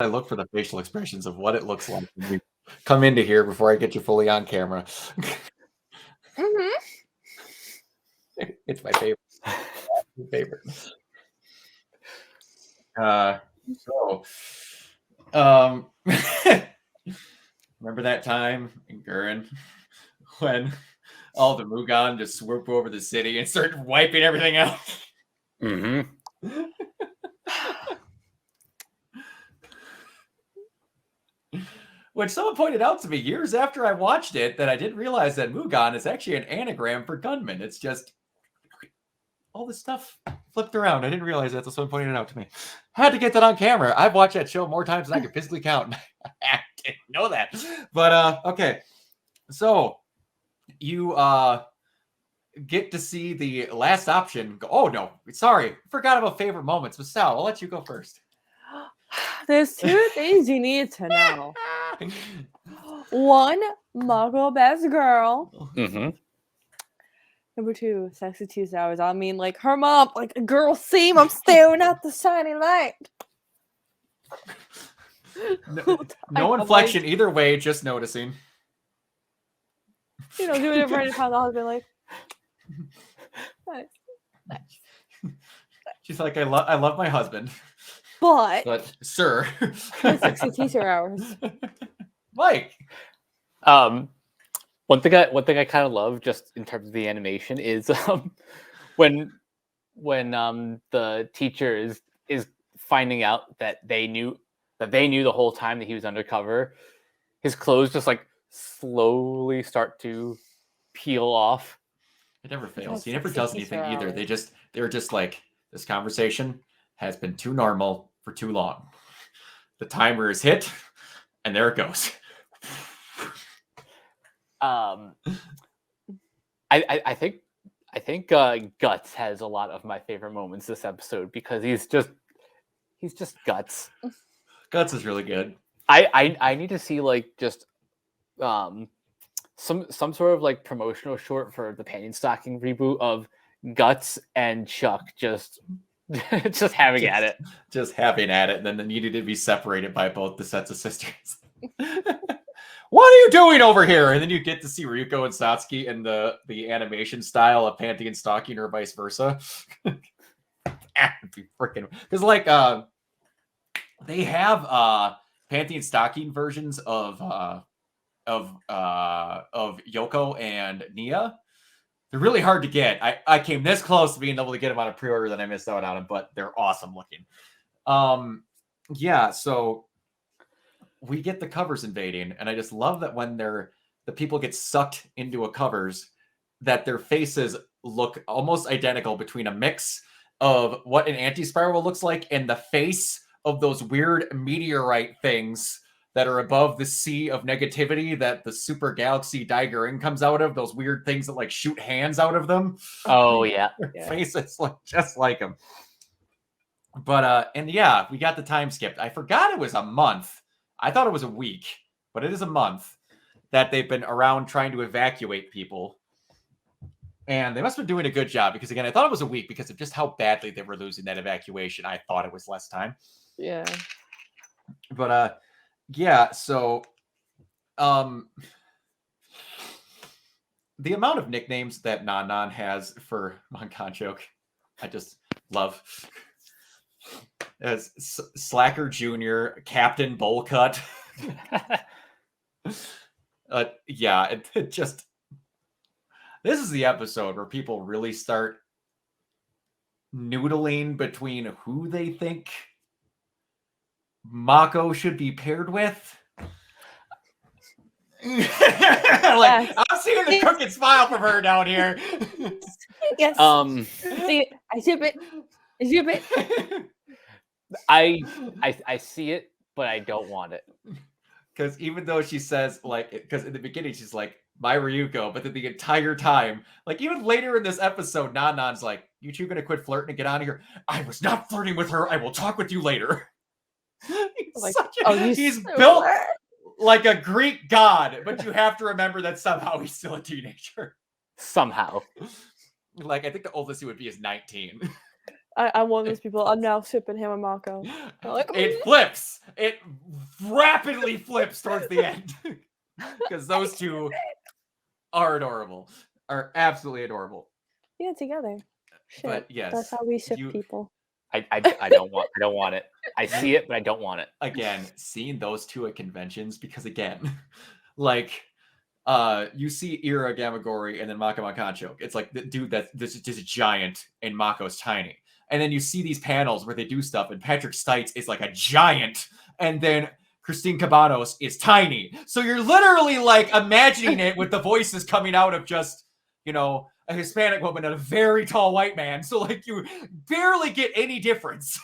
I look for the facial expressions of what it looks like when we come into here before I get you fully on camera. Mm-hmm. It's my favorite. So, remember that time in Gurren when all the Mugan just swooped over the city and started wiping everything out? Mm-hmm. Which someone pointed out to me years after I watched it that I didn't realize that Mugan is actually an anagram for gunman. It's just all this stuff flipped around. I didn't realize that until someone pointed it out to me. Had to get that on camera. I've watched that show more times than I could physically count. I didn't know that. But okay. So you get to see the last option. Oh no, sorry. Forgot about favorite moments. But Sal, I'll let you go first. There's two things you need to know. One, Mako best girl. Mm-hmm. Number two, sexy 2 hours. I mean, like her mom, like a girl seam. I'm staring at the shining light. No inflection either way, just noticing. You know, doing it right in front of the husband, like. Nice. She's like, I love my husband. But sir. sexy teacher hours. Mike. One thing I kind of love just in terms of the animation is when the teacher is finding out that they knew the whole time that he was undercover, his clothes just like slowly start to peel off. It never fails. He never does anything either. They're just like, this conversation has been too normal for too long. The timer is hit, and there it goes. I think Guts has a lot of my favorite moments this episode because he's just Guts. Guts is really good. I need to see like just some sort of like promotional short for the Panty Stocking reboot of Guts and Chuck just having at it. Just having at it, and then they needed to be separated by both the sets of sisters. What are you doing over here? And then you get to see Ryuko and Satsuki in the animation style of Panty and Stocking or vice versa. Freaking, because like they have Panty and Stocking versions of Yoko and Nia. They're really hard to get. I came this close to being able to get them on a pre-order, then I missed out on them, but they're awesome looking. Yeah, so we get the covers invading, and I just love that when the people get sucked into a covers, that their faces look almost identical between a mix of what an anti-spiral looks like and the face of those weird meteorite things that are above the sea of negativity that the super galaxy Daigerin comes out of, those weird things that like shoot hands out of them. Oh yeah. Faces look just like them. But and yeah, we got the time skipped. I forgot it was a month. I thought it was a week, but it is a month that they've been around trying to evacuate people. And they must have been doing a good job because, again, I thought it was a week because of just how badly they were losing that evacuation. I thought it was less time. Yeah. But yeah, so the amount of nicknames that Nan has for Monkanchok, I just love. As Slacker Jr., Captain Bowlcut. Yeah, it just... This is the episode where people really start noodling between who they think Mako should be paired with. Like, I'm seeing the crooked smile from her down here. Yes. See, I ship it. I see it, but I don't want it. Because even though she says, like, because in the beginning she's like, my Ryuko, but then the entire time, like even later in this episode, Nan's like, you two gonna quit flirting and get out of here? I was not flirting with her. I will talk with you later. He's built like a Greek god, but you have to remember that somehow he's still a teenager. Somehow. Like, I think the oldest he would be is 19. I'm one of those people. I'm now shipping him and Mako. Like, It flips. It rapidly flips towards the end because those two are adorable. Are absolutely adorable. yeah, together. Shit. But yes, That's how we ship people. I don't want it. I see it, but I don't want it. Again, seeing those two at conventions, because again, like you see Ira Gamagori and then Mako Makancho. It's like the dude this is just a giant and Mako's tiny. And then you see these panels where they do stuff and Patrick Stites is like a giant and then Christine Cabanos is tiny. So you're literally like imagining it with the voices coming out of just, you know, a Hispanic woman and a very tall white man. So like you barely get any difference.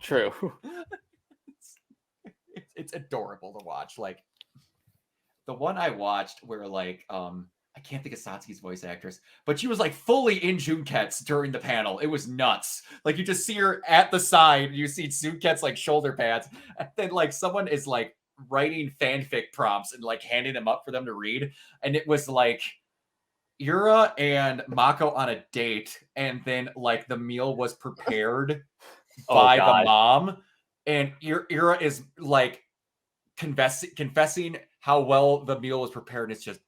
True. It's adorable to watch. Like the one I watched where like I can't think of Satsuki's voice actress, but she was like fully in Junketsu during the panel. It was nuts. Like you just see her at the side, you see Junketsu like shoulder pads, and then like someone is like writing fanfic prompts and like handing them up for them to read, and it was like Ira and Mako on a date, and then like the meal was prepared by the mom, and Ira is like confessing how well the meal was prepared. And it's just,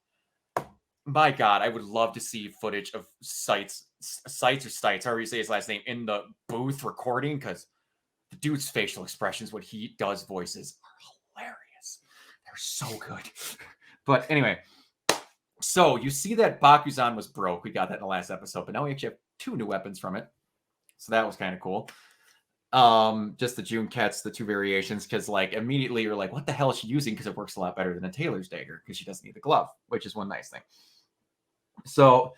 my God, I would love to see footage of Stites, however you say his last name, in the booth recording, because the dude's facial expressions when he does voices are hilarious. They're so good. But anyway, so you see that Bakuzan was broke. We got that in the last episode, but now we actually have 2 new weapons from it. So that was kind of cool. Just the Junketsu, the 2 variations, because like immediately you're like, what the hell is she using? Because it works a lot better than a Taylor's dagger, because she doesn't need the glove, which is one nice thing. So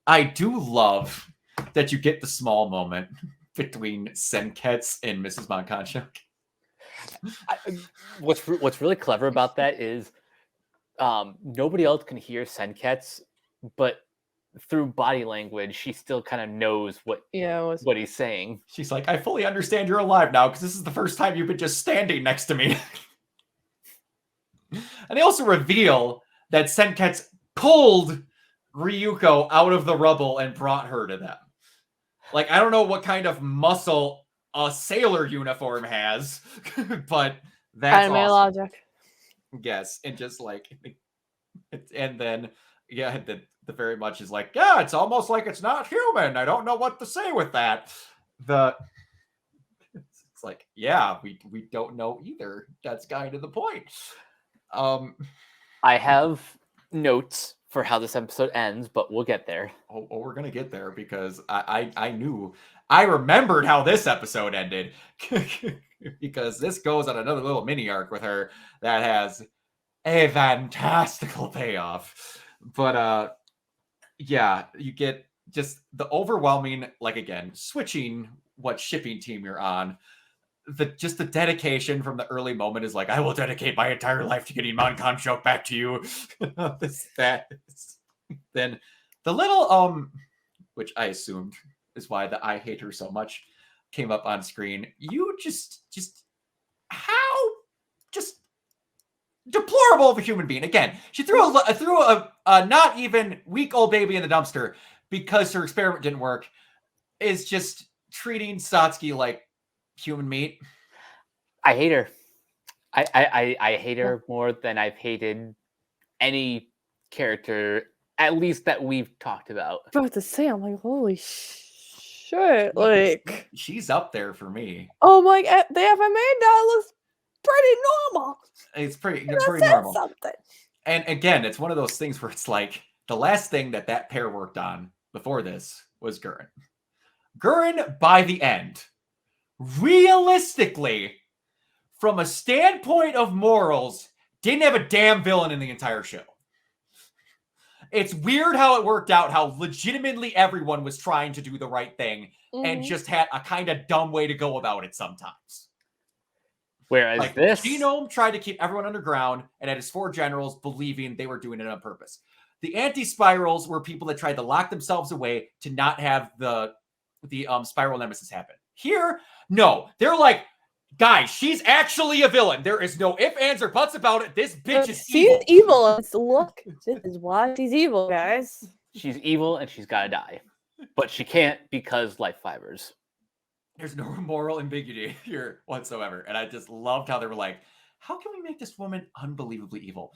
I do love that you get the small moment between Senketsu and Mrs. Monkancho. What's really clever about that is nobody else can hear Senketsu, but through body language, she still kind of knows what he's saying. She's like, I fully understand you're alive now because this is the first time you've been just standing next to me. And they also reveal that Senketsu pulled Ryuko out of the rubble and brought her to them. Like, I don't know what kind of muscle a sailor uniform has, but that's Anime awesome. logic. Yes, and just like, and then, yeah, the very much is like, yeah, it's almost like it's not human. I don't know what to say with that. It's like, yeah, we don't know either. That's kind of the point. I have notes for how this episode ends, but we'll get there. Oh, we're gonna get there because I remembered how this episode ended because this goes on another little mini arc with her that has a fantastical payoff. But yeah, you get just the overwhelming, like again, switching what shipping team you're on. Just the dedication from the early moment is like, I will dedicate my entire life to getting Monkancho back to you. Then the little which I assumed is why the I hate her so much came up on screen. You just how just deplorable of a human being. Again, she threw a not even week-old baby in the dumpster because her experiment didn't work. Is just treating Satsuki like human meat. I hate her. I hate her more than I've hated any character, at least that we've talked about. About to say, I'm like, holy shit! Like, she's up there for me. Oh my God, the FMA now looks pretty normal. It's pretty That's normal. Something. And again, it's one of those things where it's like the last thing that pair worked on before this was Gurren. Gurren, by the end, realistically, from a standpoint of morals, didn't have a damn villain in the entire show. It's weird how it worked out, how legitimately everyone was trying to do the right thing and just had a kind of dumb way to go about it sometimes. Whereas like, this Genome tried to keep everyone underground and had his 4 generals believing they were doing it on purpose. The anti-spirals were people that tried to lock themselves away to not have the spiral nemesis happen. Here, no. They're like, guys, she's actually a villain. There is no ifs, ands, or buts about it. This bitch is evil. She's evil. Look, this is why she's evil, guys. She's evil and she's got to die. But she can't because life fibers. There's no moral ambiguity here whatsoever. And I just loved how they were like, how can we make this woman unbelievably evil?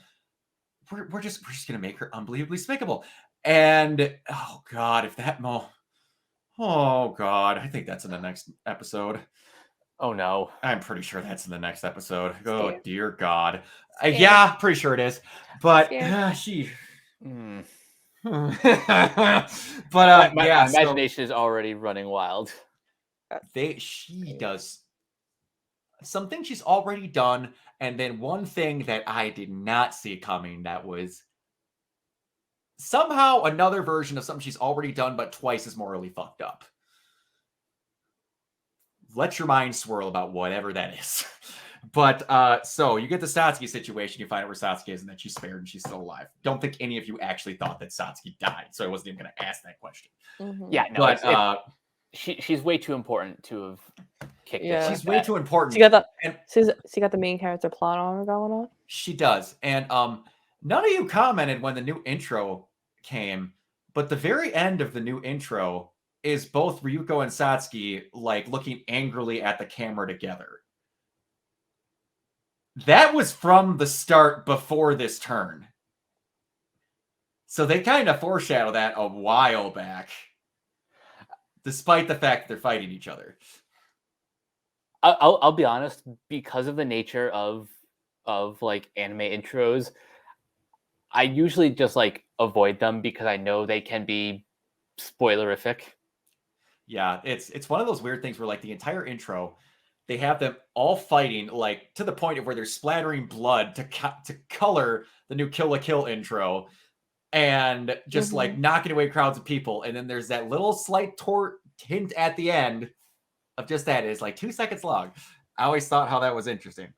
We're just gonna make her unbelievably despicable. And oh god, if that oh god, I think that's in the next episode. Oh no. I'm pretty sure that's in the next episode. Oh Scared. dear god. Scared. Yeah, pretty sure it is. But Scared. she Mm. but My yeah, so imagination is already running wild. she does something she's already done, and then one thing that I did not see coming that was somehow another version of something she's already done, but twice as morally fucked up. Let your mind swirl about whatever that is. But so you get the Satsuki situation, you find out where Satsuki is and that she's spared and she's still alive. Don't think any of you actually thought that Satsuki died, so I wasn't even going to ask that question. Mhm. Yeah, no, But she's way too important to have kicked Yeah. it. she's way too important. She got the And she got the main character plot armor going on. she does. And none of you commented when the new intro came, but the very end of the new intro is both Ryuko and Satsuki like looking angrily at the camera together. That was from the start before this turn. So they kind of foreshadow that a while back, despite the fact that they're fighting each other. I'll be honest, because of the nature of like anime intros, I usually just like avoid them because I know they can be spoilerific. Yeah, it's one of those weird things where like the entire intro, they have them all fighting like to the point of where they're splattering blood to color the new Kill la Kill intro, and just like knocking away crowds of people. And then there's that little slight hint at the end of just that. It's like 2 seconds long. I always thought how that was interesting.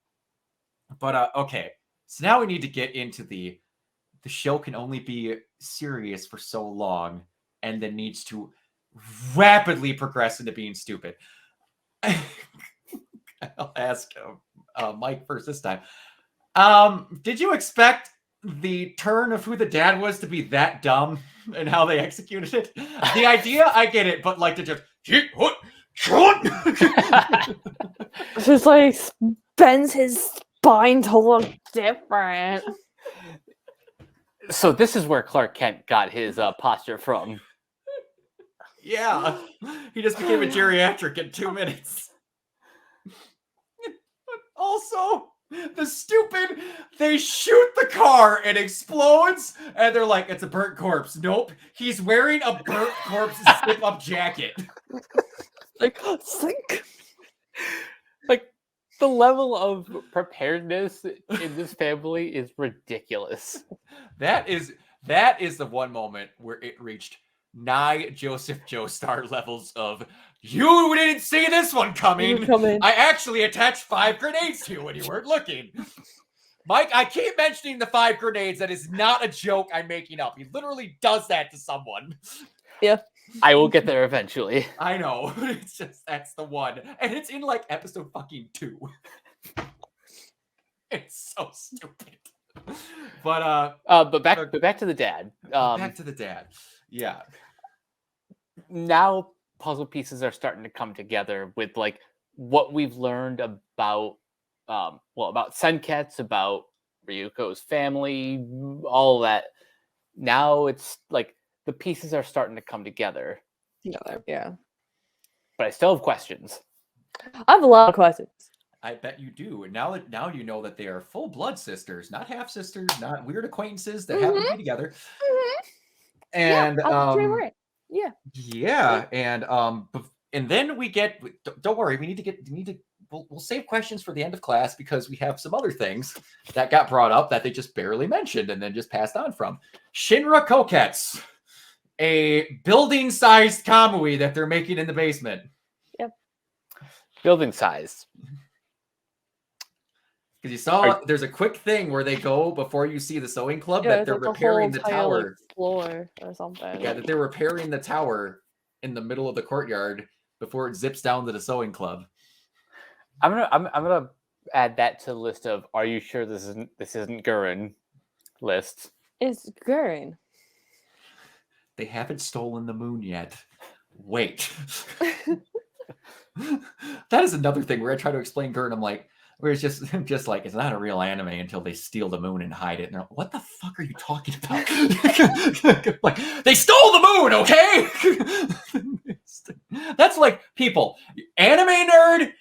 But okay, so now we need to get into the show can only be serious for so long, and then needs to rapidly progress into being stupid. I'll ask Mike first this time. Did you expect the turn of who the dad was to be that dumb and how they executed it? The idea, I get it, but like to just Just like bends his spine to look different. So this is where Clark Kent got his posture from. Yeah, he just became a geriatric in 2 minutes. Also, they shoot the car, it explodes, and they're like, it's a burnt corpse. Nope, he's wearing a burnt corpse zip-up jacket. Like, sink. Like, the level of preparedness in this family is ridiculous. That is the one moment where it reached nigh Joseph Joestar levels of, you didn't see this one coming. I actually attached 5 grenades to you when you weren't looking. Mike, I keep mentioning the 5 grenades. That is not a joke I'm making up. He literally does that to someone. Yeah. I will get there eventually. I know. It's just, that's the one. And it's in like episode fucking 2. It's so stupid. But back to the dad. back to the dad. Yeah. Now puzzle pieces are starting to come together with like what we've learned about about Senketsu, about Ryuko's family, all that. Now it's like the pieces are starting to come together. Yeah. But I still have questions. I have a lot of questions. I bet you do. And now you know that they are full blood sisters, not half sisters, not weird acquaintances that happen to be together. And yeah, and then we get. Don't worry, we'll save questions for the end of class because we have some other things that got brought up that they just barely mentioned and then just passed on from. Shinra Koketsu, a building-sized kamui that they're making in the basement. Yep. Building size. Because you saw, there's a quick thing where they go before you see the sewing club that they're like repairing the tower. Floor or something. Yeah, that they're repairing the tower in the middle of the courtyard before it zips down to the sewing club. I'm gonna add that to the list of are you sure this isn't Gurren list. It's Gurren. They haven't stolen the moon yet. Wait. That is another thing where I try to explain Gurren. I'm like, where it's just like, it's not a real anime until they steal the moon and hide it. And they're like, what the fuck are you talking about? Like, they stole the moon, okay? That's like, people, anime nerd,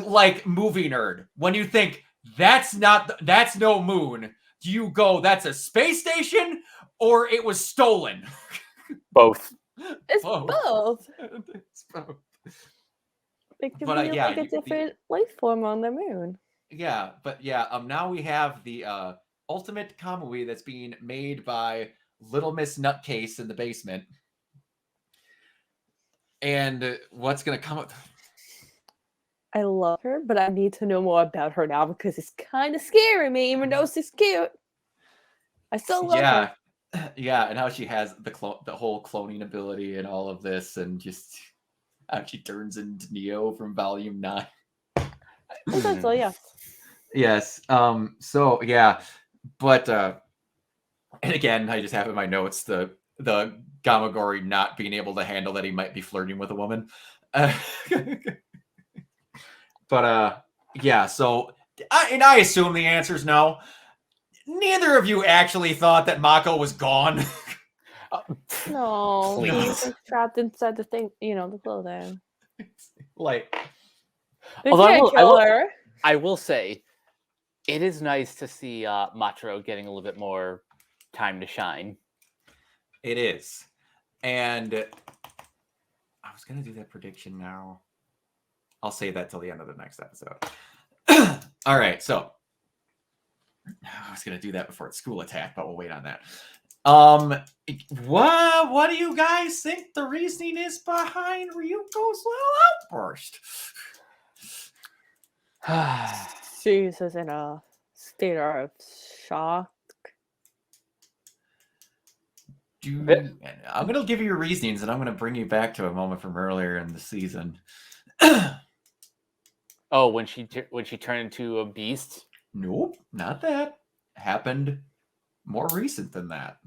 like movie nerd. When you think that's no moon, do you go, that's a space station or it was stolen? Both. It's Both. both. It's both. It could But, be yeah, like a different life form on the moon. Yeah, but yeah, now we have the ultimate kamui that's being made by Little Miss Nutcase in the basement. And what's gonna come up? I love her, but I need to know more about her now because it's kind of scaring me, even though she's cute. I still love her. Yeah, and how she has the whole cloning ability and all of this, and just how she turns into Neo from Volume 9. Essentially, yes. Yes. So yeah, but and again, I just have in my notes the Gamagori not being able to handle that he might be flirting with a woman. But yeah. So I assume the answer is no. Neither of you actually thought that Mako was gone. No, Please. he's like, trapped inside the thing, the clothing. Like, They Although can't kill her. I will say, it is nice to see Matro getting a little bit more time to shine. it is. And I was gonna do that prediction now. I'll save that till the end of the next episode. All right, so I was gonna do that before it's school attack, but we'll wait on that. What do you guys think the reasoning is behind Ryuko's little outburst? She's just in a state of shock. I'm gonna give you your reasonings, and I'm gonna bring you back to a moment from earlier in the season. Oh, when she turned into a beast? Nope, not that. Happened more recent than that.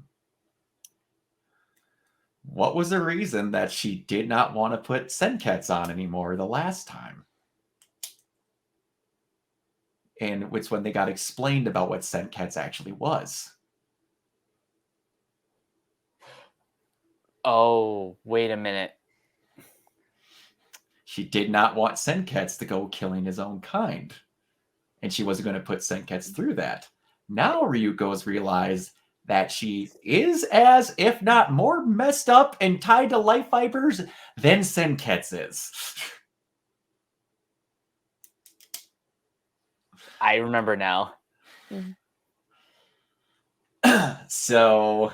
What was the reason that she did not want to put Senketsu on anymore the last time? And it's when they got explained about what Senketsu actually was. Oh, wait a minute. She did not want Senketsu to go killing his own kind. And she wasn't going to put Senketsu through that. Now Ryuko's realized that she is as, if not more, messed up and tied to life fibers than Senketsu is. I remember now. So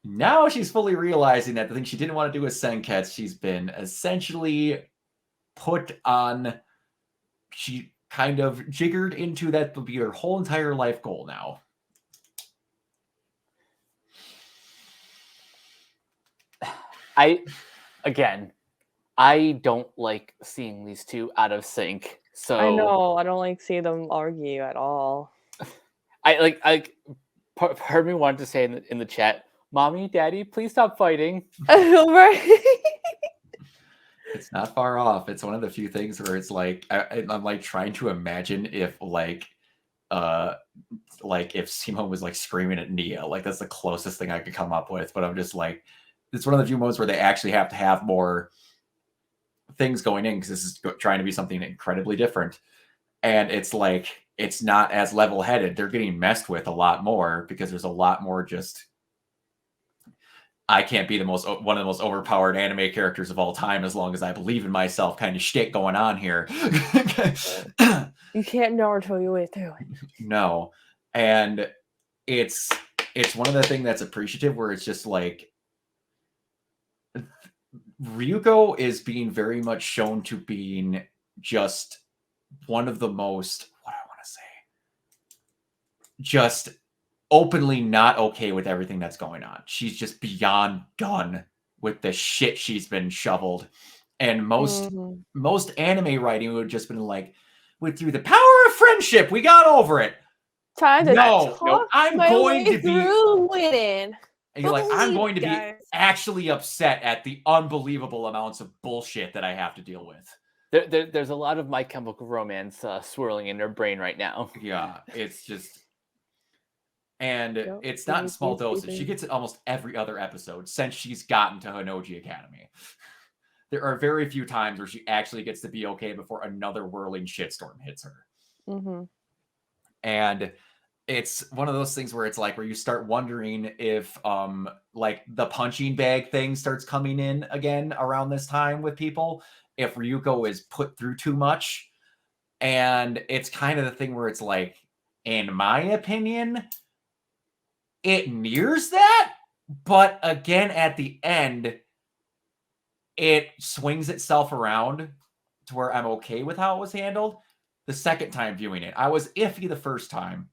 now she's fully realizing that the thing she didn't want to do with Senketsu, she's been essentially put on. She kind of jiggered into that will be her whole entire life goal now. I don't like seeing these two out of sync. So I know. I don't like seeing them argue at all. Part of me wanted to say in the chat, "Mommy, Daddy, please stop fighting." Right? It's not far off. It's one of the few things where it's like I'm like trying to imagine if if Simone was like screaming at Nia. Like that's the closest thing I could come up with. But I'm just like, it's one of the few moments where they actually have to have more things going in because this is trying to be something incredibly different. And it's like, it's not as level-headed. They're getting messed with a lot more because there's a lot more just, I can't be one of the most overpowered anime characters of all time as long as I believe in myself kind of shit going on here. You can't Naruto your way through it. No. And it's one of the things that's appreciative where it's just like Ryuko is being very much shown to being just one of the most, what do I want to say? Just openly not okay with everything that's going on. She's just beyond done with the shit she's been shoveled. And most anime writing would have just been like, through the power of friendship, we got over it. Trying to No, talk I'm my going way to be through winning. And you're like, I'm Believe going to be guys. actually upset at the unbelievable amounts of bullshit that I have to deal with. There's a lot of My Chemical Romance swirling in their brain right now. Yeah, it's just... And Yep, it's you not in need small these doses. people. She gets it almost every other episode since she's gotten to Hanoji Academy. There are very few times where she actually gets to be okay before another whirling shitstorm hits her. Mm-hmm. And it's one of those things where it's like where you start wondering if like the punching bag thing starts coming in again around this time with people, if Ryuko is put through too much. And it's kind of the thing where it's like, in my opinion, it nears that, but again at the end it swings itself around to where I'm okay with how it was handled. The second time viewing it, I was iffy the first time.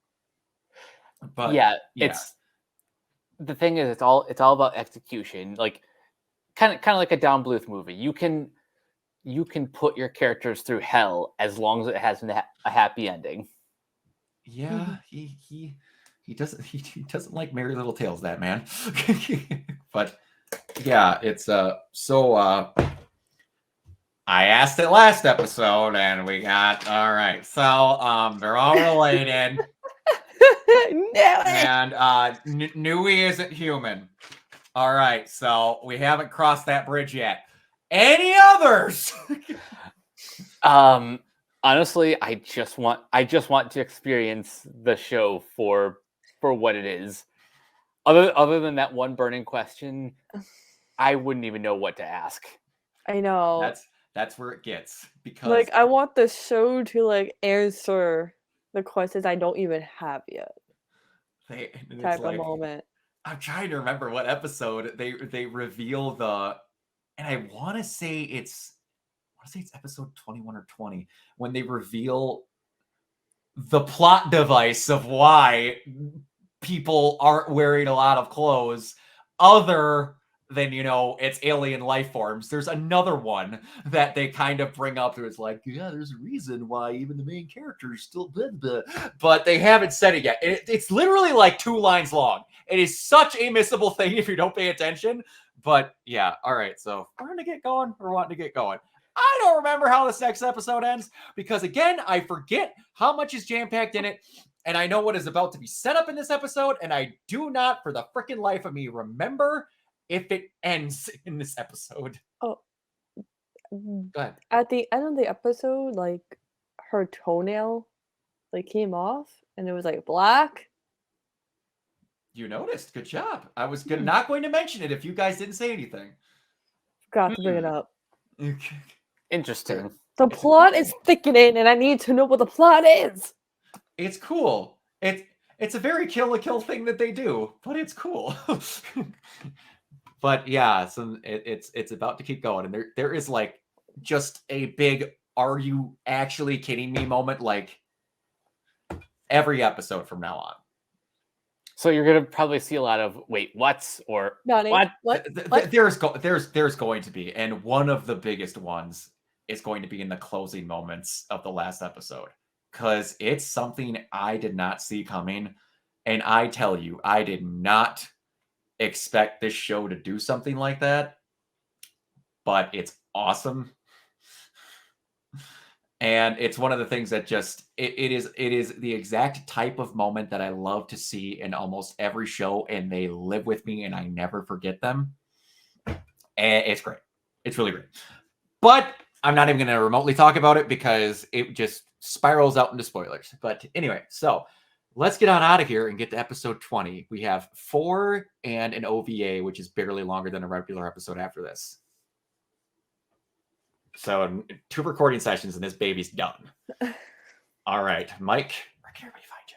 But yeah, yeah. it's the thing is it's all about execution. Like kind of like a Don Bluth movie. You can put your characters through hell as long as it has a happy ending. Yeah, he doesn't like Merry Little Tales, that man. But yeah, it's I asked it last episode and we got all right. So they're all related. And Nui isn't human. All right, so we haven't crossed that bridge yet. Any others? Honestly, I just want to experience the show for what it is. Other than that one burning question, I wouldn't even know what to ask. I know. That's where it gets, because Like, I want the show to like answer the questions I don't even have yet. Type of moment. I'm trying to remember what episode they reveal the, and I want to say it's episode 21 or 20 when they reveal the plot device of why people aren't wearing a lot of clothes other than, it's alien life forms. There's another one that they kind of bring up where it's like, yeah, there's a reason why even the main character is still blah. But they haven't said it yet. It's literally like 2 lines long. It is such a missable thing if you don't pay attention. But yeah, all right. So we're going to get going. We're wanting to get going. I don't remember how this next episode ends because, again, I forget how much is jam-packed in it. And I know what is about to be set up in this episode. And I do not, for the freaking life of me, remember if it ends in this episode. Oh. Go ahead. At the end of the episode, like, her toenail, like, came off. And it was, like, black. You noticed. Good job. I was not going to mention it if you guys didn't say anything. Forgot to bring it up. Interesting. The plot is thickening, and I need to know what the plot is. It's cool. It's a very Kill la Kill thing that they do, but it's cool. But yeah, so it's about to keep going, and there is like just a big "Are you actually kidding me?" moment, like every episode from now on. So you're gonna probably see a lot of wait, what's or Nani, what? There's going to be, and one of the biggest ones is going to be in the closing moments of the last episode, because it's something I did not see coming, and I tell you, I did not expect this show to do something like that, but it's awesome. And it's one of the things that just it is the exact type of moment that I love to see in almost every show, and they live with me and I never forget them. And it's great. It's really great. But I'm not even going to remotely talk about it because it just spirals out into spoilers. But anyway, so let's get on out of here and get to episode 20. We have 4 and an OVA, which is barely longer than a regular episode after this. So 2 recording sessions and this baby's done. All right, Mike, where can everybody find you?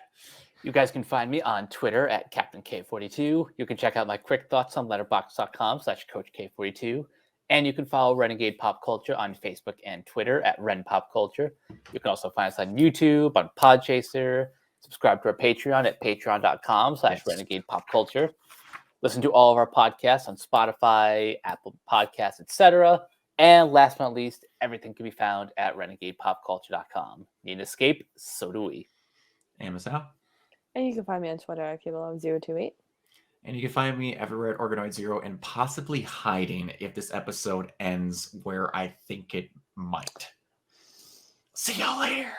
You guys can find me on Twitter at Captain K42. You can check out my quick thoughts on letterboxd.com/CoachK42. And you can follow Renegade Pop Culture on Facebook and Twitter at Ren Pop Culture. You can also find us on YouTube, on Podchaser. Subscribe to our Patreon at patreon.com/Renegade Pop Culture. Listen to all of our podcasts on Spotify, Apple Podcasts, etc. And last but not least, everything can be found at renegadepopculture.com. Need an escape? So do we. Amazon. And you can find me on Twitter at Kibble028. And you can find me everywhere at Organoid Zero and possibly hiding if this episode ends where I think it might. See y'all later.